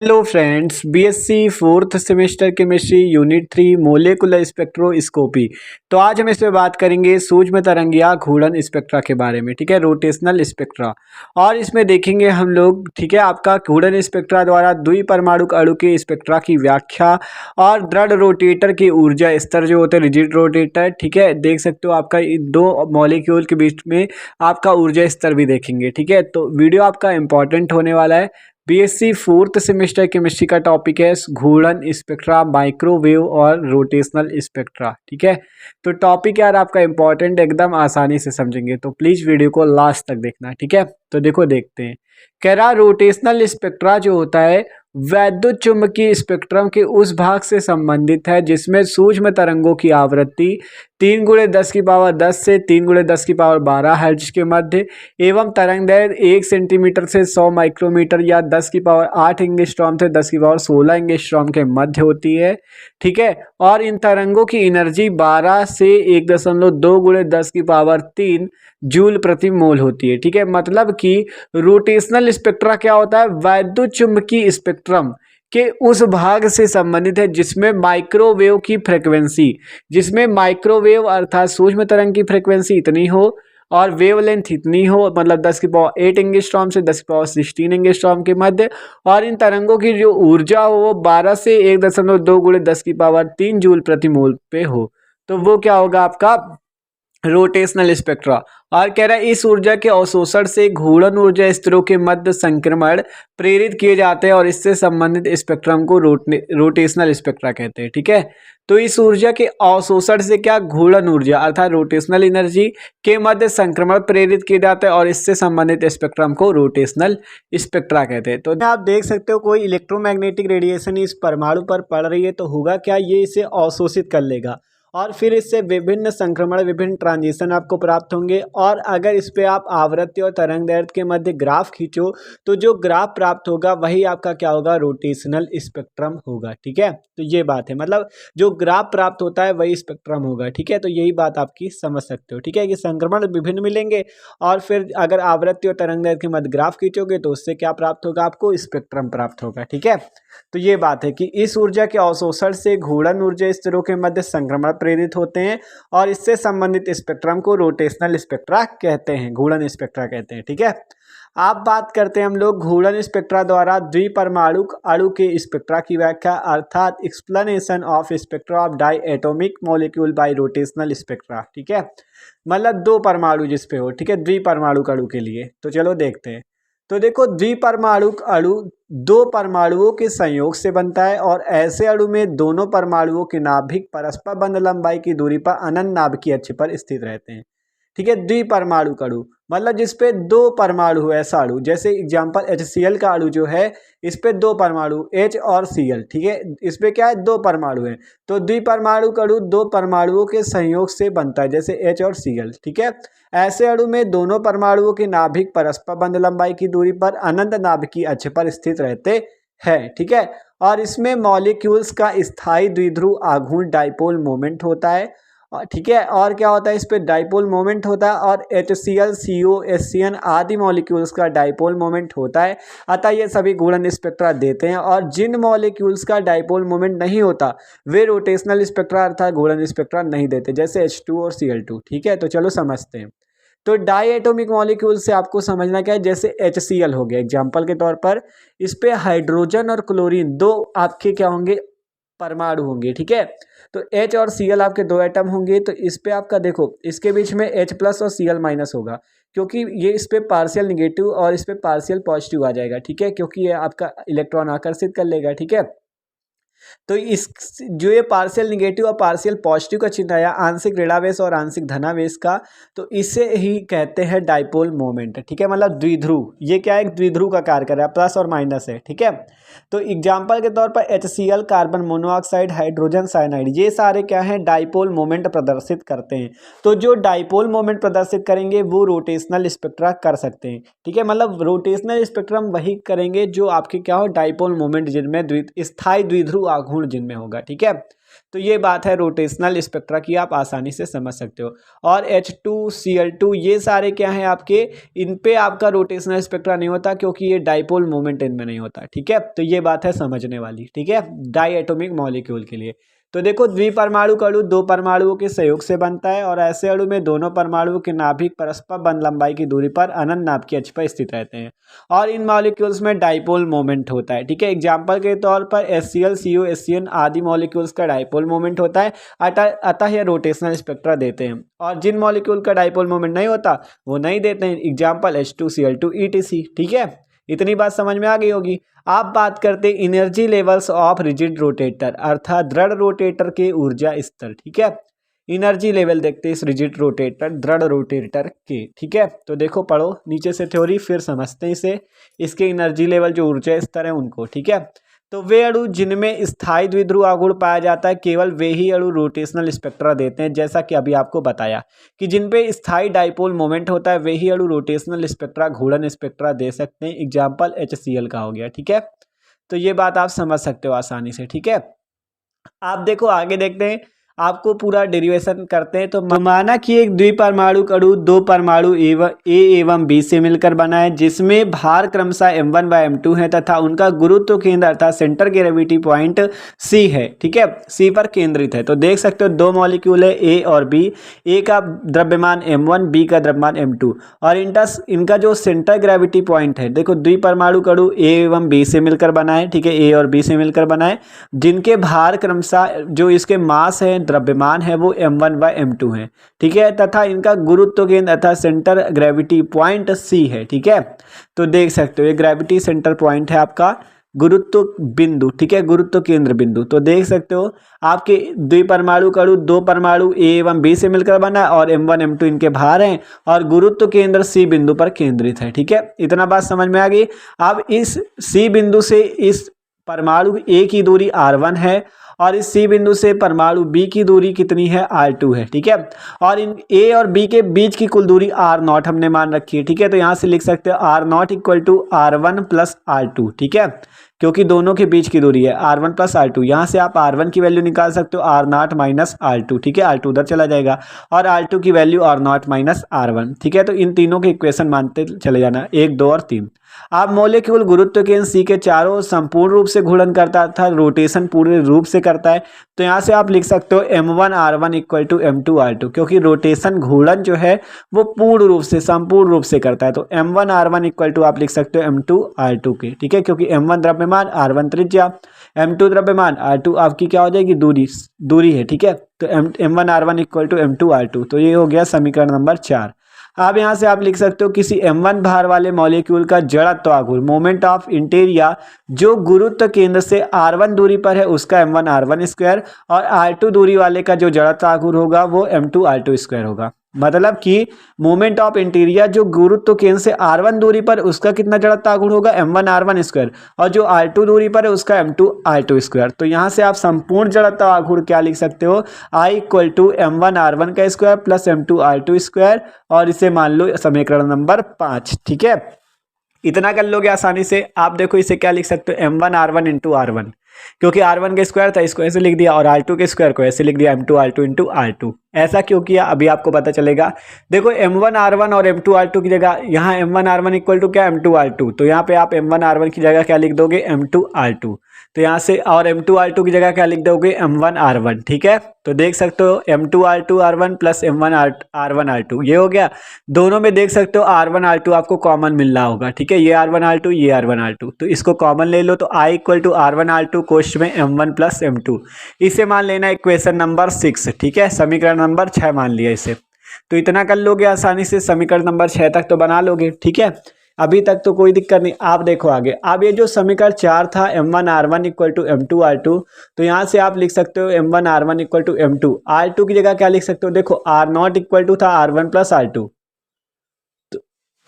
Hello friends, BSc fourth semester chemistry unit 3 molecular spectroscopy. तो आज हम इस पे बात करेंगे सूक्ष्म तरंग या घूर्णन स्पेक्ट्रा के बारे में। ठीक है, रोटेशनल स्पेक्ट्रा। और इसमें देखेंगे हम लोग, ठीक है, आपका घूर्णन स्पेक्ट्रा द्वारा द्विपरमाणुक अणु के स्पेक्ट्रा की व्याख्या और दृढ़ रोटेटर की ऊर्जा स्तर जो होते हैं, रिजिड रोटेटर। ठीक है, देख सकते हो आपका दो मॉलिक्यूल के बीच में आपका ऊर्जा स्तर भी देखेंगे। ठीक है, तो वीडियो आपका इंपॉर्टेंट होने वाला है। बीएससी फोर्थ सेमेस्टर केमिस्ट्री का टॉपिक है घूर्णन स्पेक्ट्रा, माइक्रोवेव और रोटेशनल स्पेक्ट्रा। ठीक है, तो टॉपिक यार आपका इंपॉर्टेंट, एकदम आसानी से समझेंगे, तो प्लीज वीडियो को लास्ट तक देखना। ठीक है, तो देखो देखते हैं। कह रहा रोटेशनल स्पेक्ट्रा जो होता है वैद्युत चुंबकीय स्पेक्ट्रम के उस भाग से संबंधित है जिसमें सूक्ष्म तरंगों की आवृत्ति 3 × 10⁻10 से 3 × 10⁻12 हर्ट्ज के मध्य एवं तरंगदैर्घ्य 1 सेंटीमीटर से 100 माइक्रोमीटर या 10⁸ एंगस्ट्रॉम से 10⁻16 एंगस्ट्रॉम के मध्य होती है। ठीक है, और इन तरंगों की एनर्जी 12 से 1.2 × 10⁻3 जूल प्रति मोल होती है। ठीक है, मतलब कि रोटेशनल स्पेक्ट्रा क्या होता है, वैद्युत चुंबकीय स्पेक्ट्रम के उस भाग से संबंधित है जिसमें माइक्रोवेव की फ्रीक्वेंसी, जिसमें माइक्रोवेव अर्थात सूक्ष्म तरंग की फ्रीक्वेंसी इतनी हो और वेवलेंथ इतनी हो, मतलब 10⁸ एंगस्ट्रॉम से 10⁻16 एंगस्ट्रॉम के मध्य, और इन तरंगों की जो ऊर्जा हो वो 12 से 1.2 × 10⁻3 जूल प्रति मोल पे हो, तो वो क्या होगा आपका रोटेशनल स्पेक्ट्रा। और कह रहा है इस ऊर्जा के अवशोषण से घूर्णन ऊर्जा स्तरों के मध्य संक्रमण प्रेरित किए जाते हैं और इससे संबंधित स्पेक्ट्रम को रोटेशनल स्पेक्ट्रा कहते हैं। ठीक है, तो इस ऊर्जा के अवशोषण से क्या, घूर्णन ऊर्जा अर्थात रोटेशनल एनर्जी के मध्य संक्रमण प्रेरित किए जाते हैं और इससे संबंधित स्पेक्ट्रम को रोटेशनल स्पेक्ट्रा कहते हैं। तो आप देख सकते हो कोई इलेक्ट्रोमैग्नेटिक रेडिएशन इस परमाणु पर पड़ रही है तो होगा क्या, ये इसे अवशोषित कर लेगा और फिर इससे विभिन्न संक्रमण, विभिन्न ट्रांजिशन आपको प्राप्त होंगे। और अगर इस पे आप आवृत्ति और तरंगदैर्घ्य के मध्य ग्राफ खींचो तो जो ग्राफ प्राप्त होगा वही आपका क्या होगा, रोटेशनल स्पेक्ट्रम होगा। ठीक है, तो ये बात है, मतलब जो ग्राफ प्राप्त होता है वही स्पेक्ट्रम होगा। ठीक है, तो यही बात आपकी समझ सकते हो। ठीक है, कि संक्रमण विभिन्न मिलेंगे और फिर अगर आवृत्ति और तरंगदैर्घ्य के मध्य ग्राफ खींचोगे तो उससे क्या प्राप्त होगा, आपको स्पेक्ट्रम प्राप्त होगा। ठीक है, तो ये बात है कि इस ऊर्जा के अवशोषण से घूर्णन ऊर्जा स्तरों के मध्य संक्रमण प्रेरित होते हैं और इससे संबंधित स्पेक्ट्रम को रोटेशनल स्पेक्ट्रा कहते हैं, घूर्णन स्पेक्ट्रा कहते हैं। ठीक है, आप बात करते हैं हम लोग घूर्णन स्पेक्ट्रा द्वारा द्विपरमाणुक अणु के स्पेक्ट्रा की व्याख्या, अर्थात explanation of spectra of diatomic molecule by rotational spectra. ठीक है, मतलब दो परमाणु जिसपे हो। ठीक है, द्विपरमाणुक अणु के लिए तो चलो देखते हैं। तो देखो, द्विपरमाणुक अणु दो परमाणुओं के संयोग से बनता है और ऐसे अणु में दोनों परमाणुओं के नाभिक परस्पर बंध लंबाई की दूरी पर अनंत नाभिकीय अक्ष पर स्थित रहते हैं। ठीक है, द्विपरमाणुक अणु मतलब जिसपे दो परमाणु हो, ऐसा अणु, जैसे एग्जांपल HCl का अणु जो है इस पे दो परमाणु H और Cl। ठीक है, इस पे क्या है, दो परमाणु है, तो द्विपरमाणुक अणु दो परमाणुओं के संयोग से बनता है, जैसे H और Cl। ठीक है, ऐसे अणु में दोनों परमाणुओं के नाभिक परस्पर बंध लंबाई की दूरी पर अनंत नाभिकीय अक्ष पर स्थित रहते हैं। ठीक है, और इसमें मॉलिक्यूल्स का स्थायी द्विध्रुव आघूर्ण डाइपोल मोमेंट होता है। ठीक है, और क्या होता है, इस पे डाइपोल मोमेंट होता है और HCl, CO, HCN आदि मॉलिक्यूल्स का डाइपोल मोमेंट होता है। अतः ये सभी घूर्णन स्पेक्ट्रा देते हैं और जिन मॉलिक्यूल्स का डाइपोल मोमेंट नहीं होता वे रोटेशनल स्पेक्ट्रा अर्थात घूर्णन स्पेक्ट्रा नहीं देते, जैसे H2 और Cl2। ठीक है, तो चलो समझते हैं। तो डाई एटॉमिक मॉलिक्यूल से आपको समझना क्या है, जैसे HCl हो गया एग्जाम्पल के तौर पर, इस पे हाइड्रोजन और क्लोरीन दो आपके क्या होंगे, परमाणु होंगे। ठीक है, तो H और Cl आपके दो एटम होंगे, तो इस पे आपका देखो इसके बीच में H+ और Cl- होगा, क्योंकि ये इस पे पार्शियल निगेटिव और इस पे पार्शियल पॉजिटिव आ जाएगा। ठीक है, क्योंकि ये आपका इलेक्ट्रॉन आकर्षित कर लेगा। ठीक है, तो इस जो ये पार्शियल निगेटिव और पार्शियल पॉजिटिव का चिन्ह आया, आंशिक ऋणावेश और आंशिक धनावेश का, तो इसे ही कहते हैं डाइपोल मोमेंट। ठीक है, मतलब द्विध्रुव, ये क्या है, एक द्विध्रुव का कार्य कर रहा है, प्लस और माइनस है। ठीक है, तो एग्जाम्पल के तौर पर HCl, carbon monoxide, hydrogen cyanide, ये सारे क्या हैं, डाइपोल मोमेंट प्रदर्शित करते हैं। तो जो डाइपोल मोमेंट प्रदर्शित करेंगे वो रोटेशनल स्पेक्ट्रा कर सकते हैं। ठीक है, मतलब रोटेशनल स्पेक्ट्रम वही करेंगे जो आपके क्या हो, डाइपोल मोमेंट जिनमें स्थायी द्विध्रुव आघूर्ण जिनमें होगा, ठीक है। तो ये बात है रोटेशनल स्पेक्ट्रा की, आप आसानी से समझ सकते हो। और H2Cl2 ये सारे क्या हैं आपके, इन पे आपका रोटेशनल स्पेक्ट्रा नहीं होता क्योंकि ये डाइपोल मोमेंट इनमें नहीं होता, ठीक है। तो ये बात है समझने वाली, ठीक है, डाई एटॉमिक मॉलिक्यूल के लिए। तो देखो द्विपरमाणु अणु दो परमाणुओं के सहयोग से बनता है और ऐसे अणु में दोनों परमाणुओं के नाभिक परस्पर बंध लंबाई की दूरी पर अनंत नाप की अक्ष पर स्थित रहते हैं और इन मॉलिक्यूल्स में डाइपोल मोमेंट होता है, ठीक है। एग्जाम्पल के तौर पर HCl, CO, HCN आदि मॉलिक्यूल्स का डाइपोल मोमेंट होता है, अतः यह रोटेशनल स्पेक्ट्रा देते हैं। और जिन मॉलिक्यूल का डाइपोल मोमेंट नहीं होता वो नहीं देते हैं, एग्जाम्पल H2Cl2 ETC, ठीक है। इतनी बात समझ में आ गई होगी। आप बात करते हैं energy levels of rigid rotator अर्थात दृढ़ रोटेटर के ऊर्जा स्तर, ठीक है। एनर्जी लेवल देखते हैं इस रिजिड रोटेटर दृढ़ रोटेटर के, ठीक है। तो देखो पढ़ो नीचे से थ्योरी फिर समझते हैं इसे, इसके एनर्जी लेवल जो ऊर्जा स्तर है उनको, ठीक है। तो वे अणु जिनमें स्थायी द्विध्रुव आघूर्ण पाया जाता है केवल वे ही अणु रोटेशनल स्पेक्ट्रा देते हैं, जैसा कि अभी आपको बताया कि जिन पे स्थायी डाइपोल मोमेंट होता है वे ही अणु रोटेशनल स्पेक्ट्रा घूर्णन स्पेक्ट्रा दे सकते हैं। एग्जाम्पल HCl का हो गया, ठीक है। तो ये बात आप समझ सकते हो आसानी से, ठीक है। आप देखो आगे देखते हैं, आपको पूरा डेरिवेशन करते हैं। तो माना कि एक द्विपरमाणु अणु दो परमाणु A एवं B से मिलकर बना है जिसमें भार क्रमशः m1 व m2 है तथा उनका गुरुत्व केंद्र अर्थात सेंटर ग्रेविटी पॉइंट C है, ठीक है, C पर केंद्रित है। तो देख सकते हो दो मॉलिक्यूल है A और B, A का द्रव्यमान m1, B का द्रव्यमान m2 और इनका जो सेंटर ग्रेविटी पॉइंट है, देखो द्विपरमाणु अणु A एवं B से मिलकर बना है, ठीक है, A और B से मिलकर बना है जिनके भार क्रमशः जो इसके मास है द्रव्यमान है वो m1 व m2 है, ठीक है, तथा इनका गुरुत्व केंद्र अर्थात सेंटर ग्रेविटी पॉइंट C है, ठीक है। तो देख सकते हो ये ग्रेविटी सेंटर पॉइंट है आपका गुरुत्व बिंदु, ठीक है, गुरुत्व केंद्र बिंदु। तो देख सकते हो आपके द्विपरमाणु अणु दो परमाणु A एवं B से मिलकर बना है और m1 m2 इनके भार हैं और गुरुत्व केंद्र C बिंदु पर केंद्रित है, ठीक है। इतना बात समझ में आ गई। अब इस C बिंदु से इस परमाणु A की दूरी r1 है और इस C बिंदु से परमाणु B की दूरी कितनी है, r2 है, ठीक है। और इन A और B के बीच की कुल दूरी r0 हमने मान रखी है, ठीक है। तो यहाँ से लिख सकते हो r0 equal to r1 plus r2, ठीक है, क्योंकि दोनों के बीच की दूरी है r1 प्लस r2। यहाँ से आप r1 की वैल्यू निकाल सकते हो r0 माइनस r2, ठीक है, r2 उधर चला जाएगा और r2 की वैल्यू r0 माइनस r1, ठीक है। तो इन तीनों के इक्वेशन मानते चले जाना 1, 2 और 3। आप मॉलिक्यूल गुरुत्व केंद्र C के चारों ओर संपूर्ण रूप से घूर्णन करता था, रोटेशन पूरे रूप से करता है। तो यहाँ से आप लिख सकते हो m1 r1 equal to m2 r2, क्योंकि रोटेशन घूर्णन जो है वो पूर्ण रूप से संपूर्ण रूप से करता है। तो m1 r1 इक्वल टू आप लिख सकते हो m2 r2 के, ठीक है, क्योंकि m1 द्रव्यमान r1 त्रिज्या m2 द्रव्यमान r2 आपकी क्या हो जाएगी दूरी है, ठीक है। तो m1 r1 equal to m2 r2। तो ये हो गया समीकरण नंबर 4। अब यहाँ से आप लिख सकते हो किसी m1 भार वाले मॉलिक्यूल का जड़त्व आघूर्ण मोमेंट ऑफ इंटेरिया जो गुरुत्व केंद्र से r1 दूरी पर है उसका m1 r1 स्क्वायर और r2 दूरी वाले का जो जड़त्व आघूर्ण होगा वो m2 r2 स्क्वायर होगा। मतलब कि मोमेंट ऑफ इंटीरियर जो गुरुत्व केंद्र से r1 दूरी पर उसका कितना जड़त्व आघूर्ण होगा, m1 r1 स्क्वायर, और जो r2 दूरी पर है उसका m2 r2 स्क्वायर। तो यहाँ से आप संपूर्ण जड़त्व आघूर्ण क्या लिख सकते हो, I equal to m1 r1 का square plus m2 r2 square, और इसे मान लो समीकरण नंबर 5, ठीक है। इतना कर लोगे आसानी से। आप देखो इसे क्या लिख सकते हो, m1 r1 इंटू r1, क्योंकि r1 का स्क्वायर था इसको ऐसे लिख दिया और r2 के स्क्वायर को ऐसे लिख दिया m2 r2 इंटू r2। ऐसा क्यों किया अभी आपको पता चलेगा। देखो m1 r1 और m2 r2 की जगह यहाँ m1 r1 इक्वल टू क्या m2 r2, तो यहाँ पे आप m1 r1 की जगह क्या लिख दोगे m2 r2, तो यहाँ से और m2 r2 की जगह क्या लिख दोगे m1 r1, ठीक है। तो देख सकते हो m2 r2 r1 plus m1 r1 r2 ये हो गया। दोनों में देख सकते हो r1 r2 आपको कॉमन मिल रहा होगा, ठीक है, ये r1 r2 ये r1 r2, तो इसको कॉमन ले लो। तो I equal to r1 r2 कोष्ठ में m1 प्लस m2, इसे मान लेना इक्वेशन नंबर 6, ठीक है, समीकरण नंबर 6 मान लिया इसे। तो इतना कर लोगे आसानी से, समीकरण नंबर 6 तक तो बना लोगे, ठीक है, अभी तक तो कोई दिक्कत नहीं। आप देखो आगे, अब ये जो समीकरण 4 था m1 r1 equal to m2 r2, तो यहाँ से आप लिख सकते हो m1 r1 equal to m2 r2 की जगह क्या लिख सकते हो, देखो r0 इक्वल टू था r1 प्लस r2,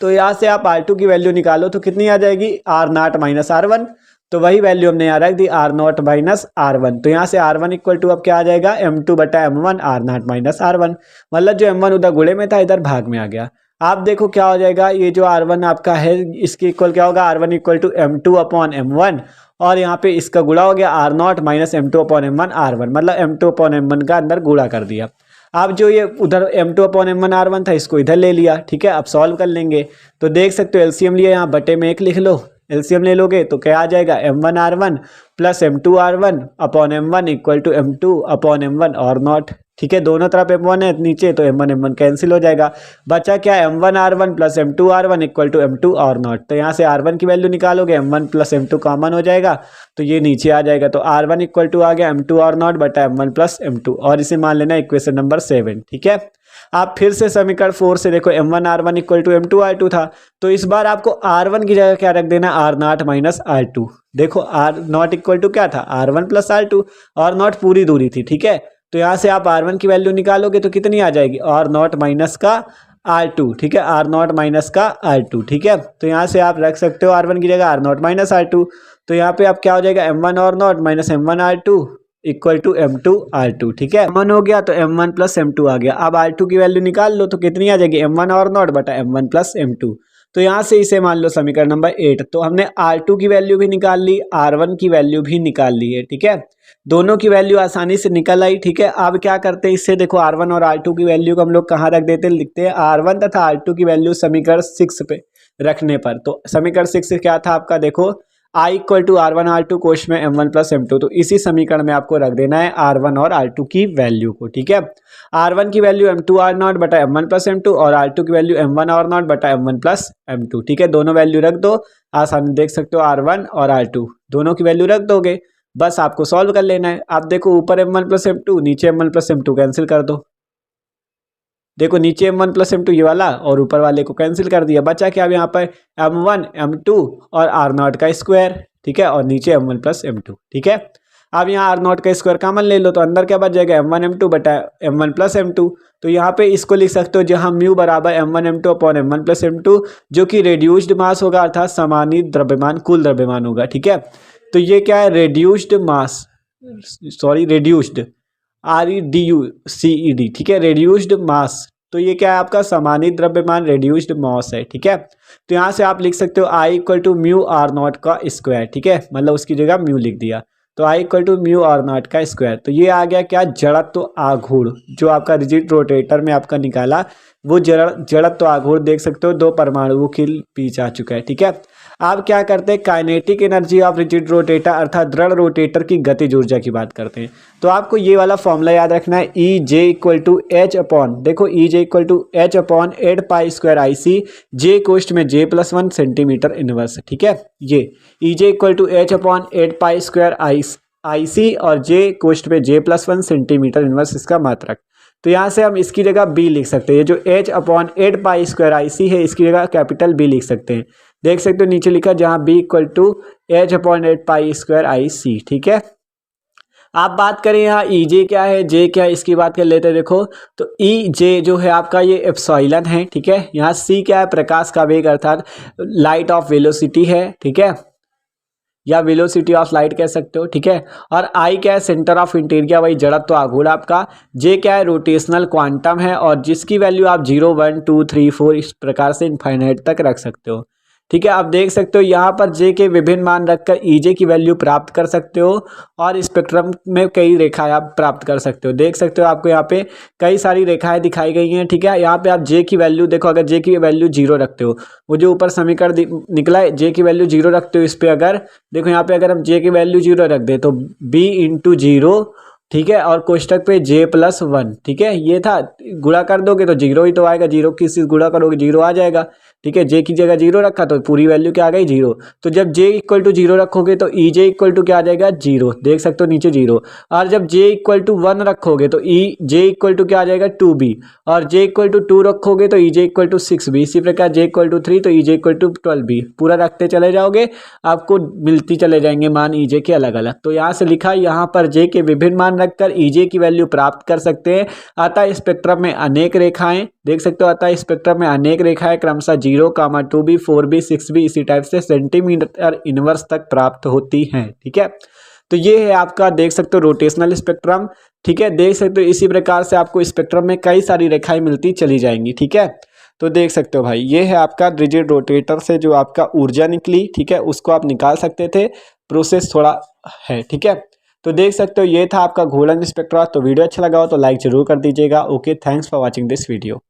तो यहाँ से आप r2 की वैल्यू निकालो तो कितनी आ जाएगी, r0 माइनस r1, तो वही वैल्यू हमने यहाँ रख दी r0 माइनस r1। तो यहाँ से r1 इक्वल टू अब क्या आ जाएगा m2 बटा m1 r0 माइनस r1, मतलब जो m1 उधर गुणे में था इधर भाग में आ गया। आप देखो क्या हो जाएगा, ये जो r1 आपका है इसके इक्वल क्या होगा, r1 equal to m2 upon m1 और यहाँ पे इसका गुणा हो गया R0 minus M2 upon M1 R1, मतलब M2 अपॉन M1 का अंदर गुणा कर दिया। अब जो ये उधर M2 अपॉन M1 R1 था इसको इधर ले लिया, ठीक है। अब सॉल्व कर लेंगे तो देख सकते हो एलसीएम लिया, यहाँ बटे में 1 लिख लो, एलसीएम ले लोगे तो क्या आ जाएगा M1 R1 plus M2 R1 upon M1 equal to M2 upon M1 और नॉट, ठीक है। दोनों तरफ M1 है नीचे तो M1 M1 कैंसिल हो जाएगा, बचा क्या M1 R1 plus M2 R1 equal to M2 और नॉट। तो यहाँ से R1 की वैल्यू निकालोगे, M1 प्लस M2 कॉमन हो जाएगा तो ये नीचे आ जाएगा, तो R1 इक्वल टू आ गया M2 और नॉट बटा M1 प्लस M2, और इसे मान लेना इक्वेशन नंबर 7, ठीक है। आप फिर से समीकरण 4 से देखो M1 R1 equal to M2 R2 था, तो इस बार आपको R1 की जगह क्या रख देना, R0 माइनस R2। देखो R0 इक्वल टू क्या था, R1 प्लस R2, और नॉट पूरी दूरी थी, ठीक है। तो यहाँ से आप R1 की वैल्यू निकालोगे तो कितनी आ जाएगी, R0 माइनस का R2, ठीक है, R0 माइनस का R2, ठीक है। तो यहाँ से आप रख सकते हो R1 की जगह R0 माइनस R2, तो यहाँ पे आप क्या हो जाएगा M1 और not minus M1 R2 equal to M2 R2, ठीक है। M1 हो गया तो M1 प्लस M2 आ गया। अब R2 की वैल्यू निकाल लो तो कितनी आ जाएगी, M1 और नॉट बटा M1 प्लस M2। तो यहाँ से इसे मान लो समीकरण नंबर 8। तो हमने R2 की वैल्यू भी निकाल ली, R1 की वैल्यू भी निकाल ली है, ठीक है। दोनों की वैल्यू आसानी से निकल आई, ठीक है। अब क्या करते हैं, इससे देखो R1 और R2 की वैल्यू को हम लोग कहाँ रख देते हैं, लिखते हैं R1 तथा R2 की वैल्यू समीकरण 6 पे रखने पर। तो समीकरण 6 क्या था आपका, देखो I equal to R1 R2 कोश में M1 प्लस M2, तो इसी समीकरण में आपको रख देना है R1 और R2 की वैल्यू को, ठीक है। R1 की वैल्यू M2 R0 बटा M1 प्लस M2 और R2 की वैल्यू M1 R0 बटा M1 प्लस M2, ठीक है। दोनों वैल्यू रख दो, आसानी देख सकते हो R1 और R2 दोनों की वैल्यू रख दोगे, बस आपको सॉल्व कर लेना है। आप देखो ऊपर M1 प्लस M2 नीचे M1 प्लस M2 कैंसिल कर दो, देखो नीचे M1 प्लस M2 ये वाला और ऊपर वाले को कैंसिल कर दिया, बचा क्या अब यहाँ पर M1 M2 और R0 का स्क्वायर, ठीक है, और नीचे M1 प्लस M2, ठीक है। अब यहाँ R0 का स्क्वायर कॉमन ले लो तो अंदर क्या बच जाएगा, M1 M2 बटा M1 प्लस M2। तो यहाँ पे इसको लिख सकते हो जहाँ म्यू बराबर M1 M2 upon M1 plus M2, जो कि रेड्यूस्ड मास होगा अर्थात समानीत द्रव्यमान कुल द्रव्यमान होगा, ठीक है। तो ये क्या है, रेड्यूस्ड मास, सॉरी रेड्यूस्ड REDUCED, ठीक है, रेड्यूस्ड मास। तो ये क्या है आपका समानीत द्रव्यमान रेड्यूस्ड मास है, ठीक है। तो यहाँ से आप लिख सकते हो I equal to mu R0 का स्क्वायर, ठीक है, मतलब उसकी जगह म्यू लिख दिया, तो I equal to mu R0 का स्क्वायर। तो ये आ गया क्या, जड़त्व आघूर्ण, जो आपका रिजिड रोटेटर में आपका निकाला वो जड़त्व आघूर्ण देख सकते हो, 2 परमाणुओं के बीच आ चुका है, ठीक है। आप क्या करते हैं, kinetic energy of rigid rotator अर्थात दृढ़ रोटेटर की गतिज ऊर्जा की बात करते हैं। तो आपको ये वाला फॉर्मूला याद रखना है, E J equal to H upon, देखो E J equal to H upon 8 pi square I C, J कोष्ट में जे प्लस 1 सेंटीमीटर इनवर्स, ठीक है। ये E J equal to H upon 8 pi square I C और J कोष्ट में J plus 1 centimetre inverse इसका मात्रक। तो यहाँ से हम इसकी जगह बी लिख सकते हैं, जो H upon 8 pi square I सी है इसकी जगह कैपिटल बी लिख सकते हैं, देख सकते हो नीचे लिखा जहाँ B equal to H upon 8 pi square I C, ठीक है। आप बात करें यहाँ ई जे क्या है, जे क्या है, इसकी बात कर लेते हैं। देखो तो ई जे जो है आपका ये एप्सिलॉन है, ठीक है। यहाँ सी क्या है, प्रकाश का वेग अर्थात लाइट ऑफ वेलोसिटी है, ठीक है, या वेलोसिटी ऑफ लाइट कह सकते हो, ठीक है। और आई क्या है, सेंटर ऑफ इंटीरियर, वही जड़त्व आघूर्ण आपका। जे क्या है, रोटेशनल क्वांटम है और जिसकी वैल्यू आप 0 1 2 3 4 इस प्रकार से इनफाइनाइट तक रख सकते हो, ठीक है। आप देख सकते हो यहाँ पर जे के विभिन्न मान रखकर ईजे की वैल्यू प्राप्त कर सकते हो और स्पेक्ट्रम में कई रेखाएं आप प्राप्त कर सकते हो, देख सकते हो आपको यहाँ पे कई सारी रेखाएं दिखाई गई हैं, ठीक है। यहाँ पे आप जे की वैल्यू देखो, अगर जे की वैल्यू 0 रखते हो, वो जो ऊपर समीकरण निकला है जे की वैल्यू 0 रखते हो, इस पे अगर देखो यहाँ पे अगर हम जे की वैल्यू 0 रख दे तो b इंटू 0, ठीक है, और कोष्टक पे j प्लस 1, ठीक है। ये था, गुणा कर दोगे तो 0 ही तो आएगा, 0 किसी गुणा करोगे 0 आ जाएगा, ठीक है। j की जगह 0 रखा तो पूरी वैल्यू क्या आ गई 0। तो जब j इक्वल टू 0 रखोगे तो ई जे इक्वल टू क्या आ जाएगा 0, देख सकते हो नीचे 0। और जब j इक्वल टू 1 रखोगे तो ई जे इक्वल टू क्या आ जाएगा 2b, और j इक्वल टू 2 रखोगे तो ई जे इक्वल टू 6b, इसी प्रकार j इक्वल टू 3 तो ई जे इक्वल टू 12b, पूरा रखते चले जाओगे आपको मिलती चले जाएंगे मान ई जे के अलग अलग। तो यहाँ से लिखा, यहाँ पर j के विभिन्न मान रखकर ई जे की वैल्यू प्राप्त कर सकते हैं। अतः स्पेक्ट्रम में अनेक रेखाएं देख सकते हो, अतः स्पेक्ट्रम में अनेक रेखाएं क्रमशः 0, 2b, 4b, 6b इसी टाइप से सेंटीमीटर इनवर्स तक प्राप्त होती हैं, ठीक है। तो ये है आपका देख सकते हो रोटेशनल स्पेक्ट्रम, ठीक है। देख सकते हो इसी प्रकार से आपको स्पेक्ट्रम में कई सारी रेखाएं मिलती चली जाएंगी, ठीक है। तो देख सकते हो भाई ये है आपका रिजिड रोटेटर से जो आपका ऊर्जा निकली, ठीक है, उसको आप निकाल सकते थे। प्रोसेस थोड़ा है, ठीक है। तो देख सकते हो ये था आपका घूर्णन स्पेक्ट्रा। तो वीडियो अच्छा लगा हो तो लाइक जरूर कर दीजिएगा। Okay, thanks for watching this video.